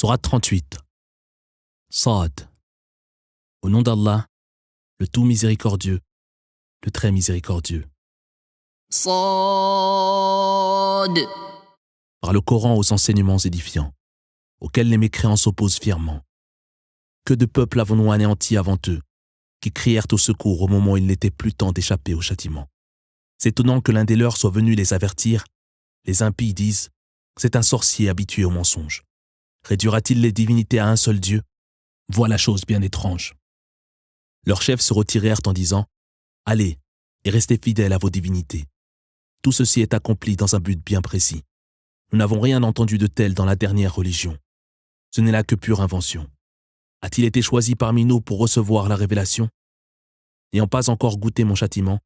Sourate 38. Sad. Au nom d'Allah, le tout miséricordieux, le très miséricordieux. صاد Par le Coran aux enseignements édifiants, auxquels les mécréants s'opposent fièrement. Que de peuples avons-nous anéantis avant eux, qui crièrent au secours au moment où il n'était plus temps d'échapper au châtiment. C'est étonnant que l'un des leurs soit venu les avertir. Les impies disent « C'est un sorcier habitué au mensonge. Réduira-t-il les divinités à un seul Dieu ? Voilà chose bien étrange. » Leurs chefs se retirèrent en disant « Allez, et restez fidèles à vos divinités. Tout ceci est accompli dans un but bien précis. Nous n'avons rien entendu de tel dans la dernière religion. Ce n'est là que pure invention. A-t-il été choisi parmi nous pour recevoir la révélation ? N'ayant pas encore goûté mon châtiment,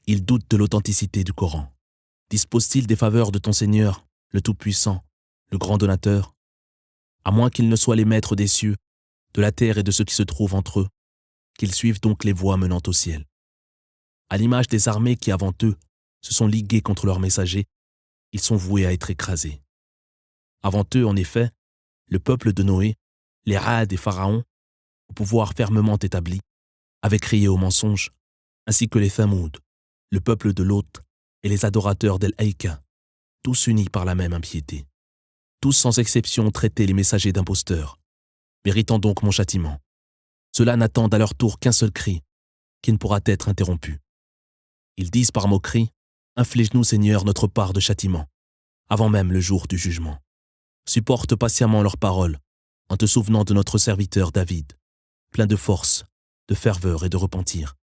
il doute de l'authenticité du Coran. Dispose-t-il des faveurs de ton Seigneur, le Tout-Puissant, le Grand Donateur ? À moins qu'ils ne soient les maîtres des cieux, de la terre et de ce qui se trouve entre eux, qu'ils suivent donc les voies menant au ciel. À l'image des armées qui, avant eux, se sont liguées contre leurs messagers, ils sont voués à être écrasés. Avant eux, en effet, le peuple de Noé, les Ad et Pharaon, au pouvoir fermement établi, avaient crié au mensonge, ainsi que les Thamoud, le peuple de Lot et les adorateurs d'El-Haïka, tous unis par la même impiété. Tous sans exception ont traité les messagers d'imposteurs, méritant donc mon châtiment. Ceux-là n'attendent à leur tour qu'un seul cri, qui ne pourra être interrompu. Ils disent par moquerie, « Inflige-nous, Seigneur, notre part de châtiment, avant même le jour du jugement. » Supporte patiemment leurs paroles, en te souvenant de notre serviteur David, plein de force, de ferveur et de repentir.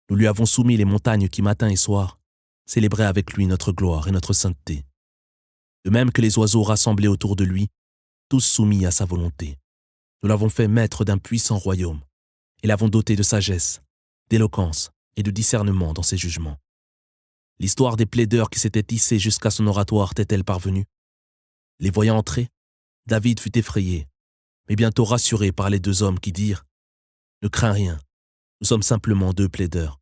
Nous lui avons soumis les montagnes qui, matin et soir, célébraient avec lui notre gloire et notre sainteté. De même que les oiseaux rassemblés autour de lui, tous soumis à sa volonté. Nous l'avons fait maître d'un puissant royaume, et l'avons doté de sagesse, d'éloquence et de discernement dans ses jugements. L'histoire des plaideurs qui s'étaient hissés jusqu'à son oratoire t'est-elle parvenue ? Les voyant entrer, David fut effrayé, mais bientôt rassuré par les deux hommes qui dirent « Ne crains rien, nous sommes simplement deux plaideurs.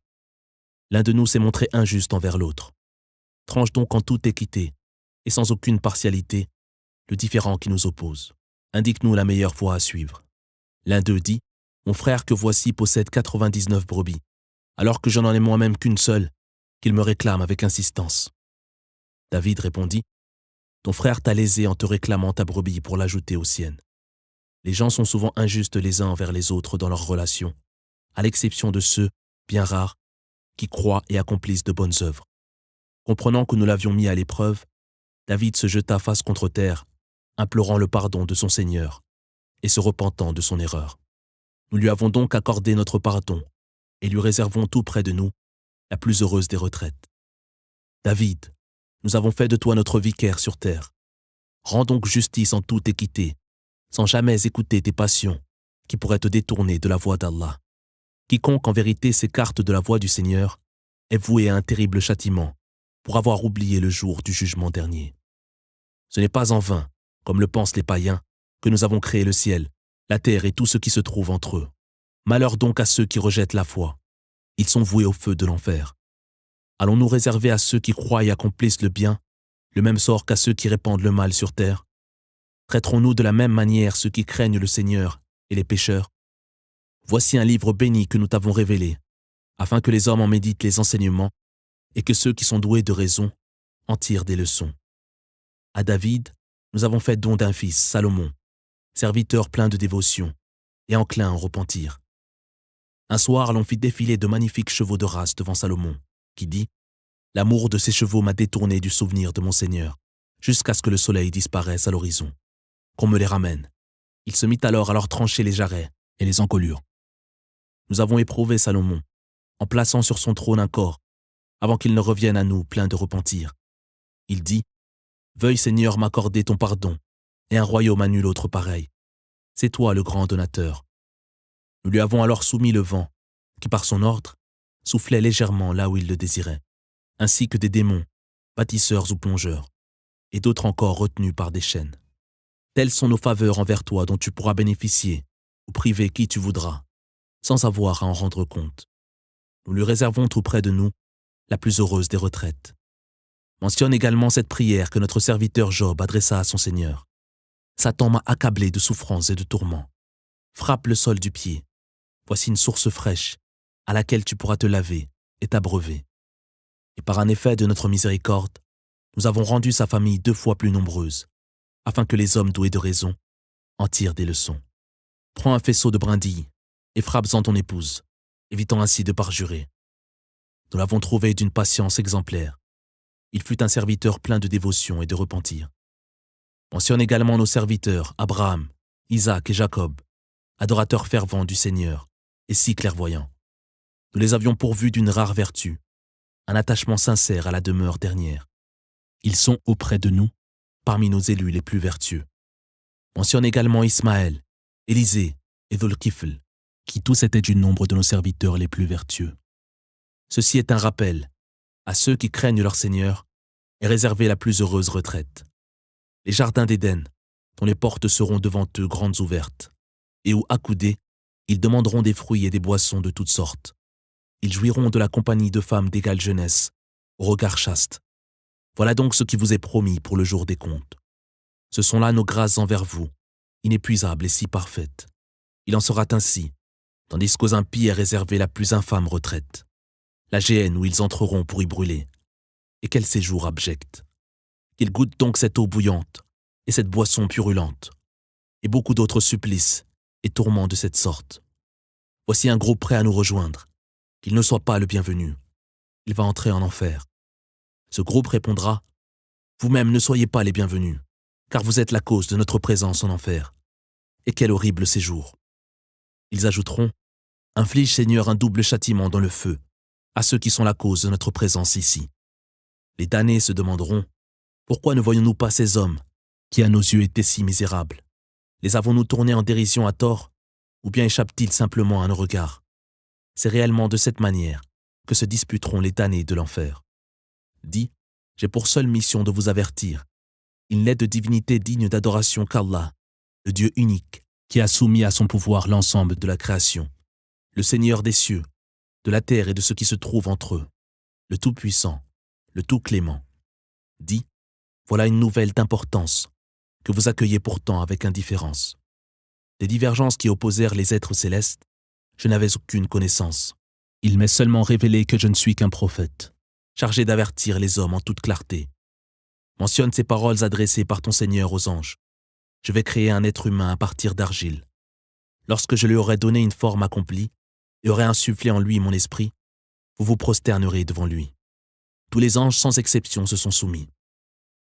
L'un de nous s'est montré injuste envers l'autre. Tranche donc en toute équité, et sans aucune partialité, le différend qui nous oppose. Indique-nous la meilleure voie à suivre. » L'un d'eux dit « Mon frère que voici possède 99 brebis, alors que je n'en ai moi-même qu'une seule, qu'il me réclame avec insistance. » David répondit « Ton frère t'a lésé en te réclamant ta brebis pour l'ajouter aux siennes. Les gens sont souvent injustes les uns envers les autres dans leurs relations, à l'exception de ceux, bien rares, qui croient et accomplissent de bonnes œuvres. » Comprenant que nous l'avions mis à l'épreuve, David se jeta face contre terre, implorant le pardon de son Seigneur et se repentant de son erreur. Nous lui avons donc accordé notre pardon et lui réservons tout près de nous la plus heureuse des retraites. David, nous avons fait de toi notre vicaire sur terre. Rends donc justice en toute équité, sans jamais écouter tes passions qui pourraient te détourner de la voie d'Allah. Quiconque en vérité s'écarte de la voie du Seigneur est voué à un terrible châtiment pour avoir oublié le jour du jugement dernier. Ce n'est pas en vain, comme le pensent les païens, que nous avons créé le ciel, la terre et tout ce qui se trouve entre eux. Malheur donc à ceux qui rejettent la foi. Ils sont voués au feu de l'enfer. Allons-nous réserver à ceux qui croient et accomplissent le bien le même sort qu'à ceux qui répandent le mal sur terre ? Traiterons-nous de la même manière ceux qui craignent le Seigneur et les pécheurs ? Voici un livre béni que nous t'avons révélé, afin que les hommes en méditent les enseignements et que ceux qui sont doués de raison en tirent des leçons. À David, nous avons fait don d'un fils, Salomon, serviteur plein de dévotion et enclin à en repentir. Un soir, l'on fit défiler de magnifiques chevaux de race devant Salomon, qui dit « L'amour de ces chevaux m'a détourné du souvenir de mon Seigneur, jusqu'à ce que le soleil disparaisse à l'horizon. Qu'on me les ramène. » Il se mit alors à leur trancher les jarrets et les encolures. Nous avons éprouvé Salomon, en plaçant sur son trône un corps, avant qu'il ne revienne à nous plein de repentir. Il dit « Veuille Seigneur m'accorder ton pardon, et un royaume à nul autre pareil. C'est toi le grand donateur. » Nous lui avons alors soumis le vent, qui par son ordre, soufflait légèrement là où il le désirait, ainsi que des démons, bâtisseurs ou plongeurs, et d'autres encore retenus par des chaînes. Telles sont nos faveurs envers toi dont tu pourras bénéficier, ou priver qui tu voudras, sans avoir à en rendre compte. Nous lui réservons tout près de nous la plus heureuse des retraites. Mentionne également cette prière que notre serviteur Job adressa à son Seigneur. Satan m'a accablé de souffrances et de tourments. Frappe le sol du pied. Voici une source fraîche à laquelle tu pourras te laver et t'abreuver. Et par un effet de notre miséricorde, nous avons rendu sa famille 2 fois plus nombreuse, afin que les hommes doués de raison en tirent des leçons. Prends un faisceau de brindilles et frappe-en ton épouse, évitant ainsi de parjurer. Nous l'avons trouvé d'une patience exemplaire. Il fut un serviteur plein de dévotion et de repentir. Mentionne également nos serviteurs, Abraham, Isaac et Jacob, adorateurs fervents du Seigneur et si clairvoyants. Nous les avions pourvus d'une rare vertu, un attachement sincère à la demeure dernière. Ils sont auprès de nous, parmi nos élus les plus vertueux. Mentionne également Ismaël, Élisée et Dhul-Kifl, qui tous étaient du nombre de nos serviteurs les plus vertueux. Ceci est un rappel, à ceux qui craignent leur Seigneur, et réserver la plus heureuse retraite. Les jardins d'Éden, dont les portes seront devant eux grandes ouvertes, et où, accoudés, ils demanderont des fruits et des boissons de toutes sortes. Ils jouiront de la compagnie de femmes d'égale jeunesse, au regard chaste. Voilà donc ce qui vous est promis pour le jour des comptes. Ce sont là nos grâces envers vous, inépuisables et si parfaites. Il en sera ainsi, tandis qu'aux impies est réservée la plus infâme retraite, la géhenne où ils entreront pour y brûler. Et quel séjour abject! Qu'ils goûtent donc cette eau bouillante et cette boisson purulente, et beaucoup d'autres supplices et tourments de cette sorte. Voici un groupe prêt à nous rejoindre, qu'il ne soit pas le bienvenu. Il va entrer en enfer. Ce groupe répondra, vous-même ne soyez pas les bienvenus, car vous êtes la cause de notre présence en enfer. Et quel horrible séjour! Ils ajouteront, inflige Seigneur un double châtiment dans le feu à ceux qui sont la cause de notre présence ici. Les damnés se demanderont, pourquoi ne voyons-nous pas ces hommes qui à nos yeux étaient si misérables? Les avons-nous tournés en dérision à tort, ou bien échappent-ils simplement à nos regards? C'est réellement de cette manière que se disputeront les damnés de l'enfer. Dis, j'ai pour seule mission de vous avertir. Il n'est de divinité digne d'adoration qu'Allah, le Dieu unique, qui a soumis à son pouvoir l'ensemble de la création, le Seigneur des cieux, de la terre et de ce qui se trouve entre eux, le Tout-Puissant, le Tout-Clément. Dis, voilà une nouvelle d'importance, que vous accueillez pourtant avec indifférence. Des divergences qui opposèrent les êtres célestes, je n'avais aucune connaissance. Il m'est seulement révélé que je ne suis qu'un prophète, chargé d'avertir les hommes en toute clarté. Mentionne ces paroles adressées par ton Seigneur aux anges. Je vais créer un être humain à partir d'argile. Lorsque je lui aurai donné une forme accomplie et aurai insufflé en lui mon esprit, vous vous prosternerez devant lui. Tous les anges sans exception se sont soumis.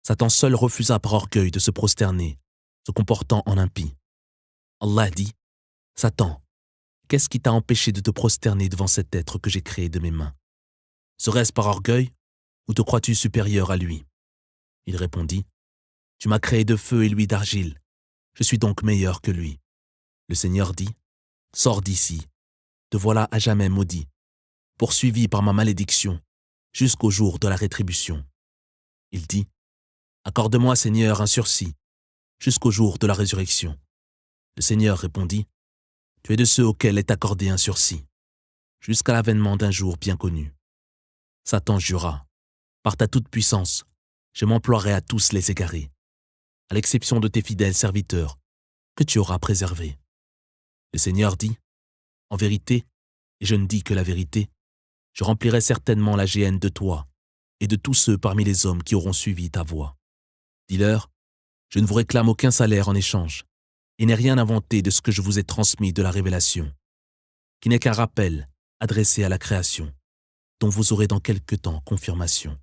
Satan seul refusa par orgueil de se prosterner, se comportant en impie. Allah dit, Satan, qu'est-ce qui t'a empêché de te prosterner devant cet être que j'ai créé de mes mains? Serait-ce par orgueil, ou te crois-tu supérieur à lui? Il répondit, tu m'as créé de feu et lui d'argile, je suis donc meilleur que lui. Le Seigneur dit, sors d'ici, te voilà à jamais maudit, poursuivi par ma malédiction, jusqu'au jour de la rétribution. Il dit, accorde-moi, Seigneur, un sursis, jusqu'au jour de la résurrection. Le Seigneur répondit, tu es de ceux auxquels est accordé un sursis, jusqu'à l'avènement d'un jour bien connu. Satan jura, par ta toute-puissance, je m'emploierai à tous les égarer, à l'exception de tes fidèles serviteurs, que tu auras préservés. Le Seigneur dit, en vérité, et je ne dis que la vérité, je remplirai certainement la géhenne de toi et de tous ceux parmi les hommes qui auront suivi ta voie. Dis-leur, je ne vous réclame aucun salaire en échange, et n'ai rien inventé de ce que je vous ai transmis de la révélation, qui n'est qu'un rappel adressé à la création, dont vous aurez dans quelque temps confirmation.